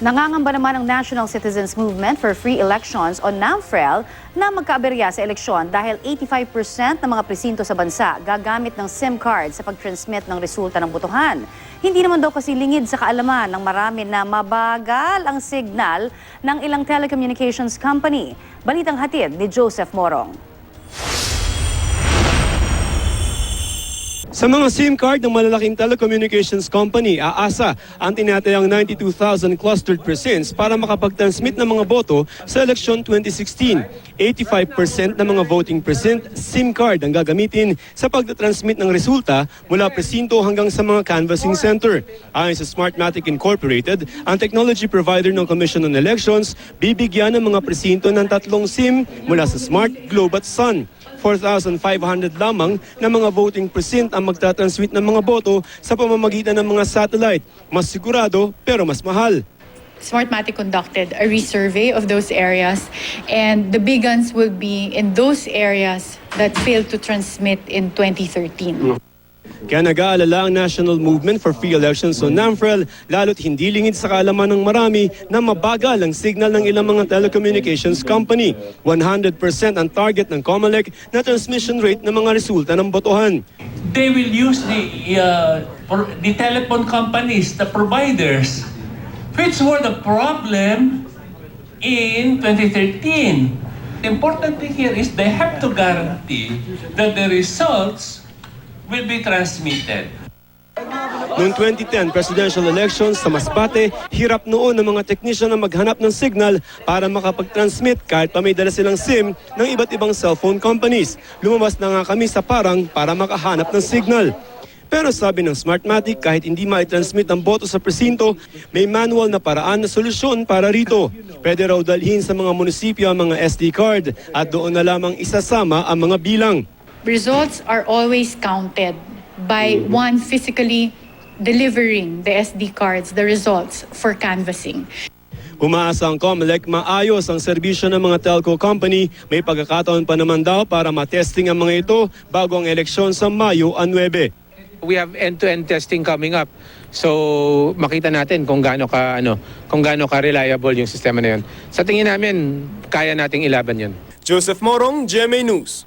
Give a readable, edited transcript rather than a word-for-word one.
Nangangamba naman ang National Citizens Movement for Free Elections o NAMFREL na magkaaberya sa eleksyon dahil 85% ng mga presinto sa bansa gagamit ng SIM card sa pag-transmit ng resulta ng botohan. Hindi naman daw kasi lingid sa kaalaman ng marami na mabagal ang signal ng ilang telecommunications company. Balitang hatid ni Joseph Morong. Sa mga SIM card ng malalaking telecommunications company, aasa ang tinatayang 92,000 clustered precincts para makapag-transmit ng mga boto sa eleksyon 2016. 85% ng mga voting precinct, SIM card ang gagamitin sa pagtatransmit ng resulta mula presinto hanggang sa mga canvassing center. Ayon sa Smartmatic Incorporated, ang technology provider ng Commission on Elections, bibigyan ng mga presinto ng 3 SIM mula sa Smart, Globe at Sun. 4,500 lamang na mga voting precinct ang magtatransmit ng mga boto sa pamamagitan ng mga satellite. Mas sigurado pero mas mahal. Smartmatic conducted a resurvey of those areas, and the big guns will be in those areas that failed to transmit in 2013. Kaya nag-aalala ang National Movement for Free Elections o NAMFREL lalo't hindi lingid sa kaalaman ng marami na mabagal ang signal ng ilang mga telecommunications company. 100% ang target ng COMELEC na transmission rate ng mga resulta ng botohan. They will use the telephone companies, the providers, which were the problem in 2013. The important thing here is they have to guarantee that the results will be transmitted. Noong 2010 presidential elections sa Masbate, hirap noon ng mga technician na maghanap ng signal para makapag-transmit kahit pa may dala silang SIM ng iba't ibang cellphone companies. Lumabas na nga kami sa parang para makahanap ng signal. Pero sabi ng Smartmatic, kahit hindi ma-transmit ang boto sa presinto, may manual na paraan na solusyon para rito. Pwede raw dalhin sa mga munisipyo ang mga SD card at doon na lamang isasama ang mga bilang. Results are always counted by one physically delivering the SD cards, the results for canvassing. Umaasa ang COMELEC maayos ang serbisyo ng mga telco company. May pagkakataon pa naman daw para matesting ang mga ito bago ang eleksyon sa Mayo 9. We have end-to-end testing coming up. So makita natin kung gaano ka reliable yung sistema na 'yon. Sa tingin namin, kaya nating ilaban 'yon. Joseph Morong, GMA News.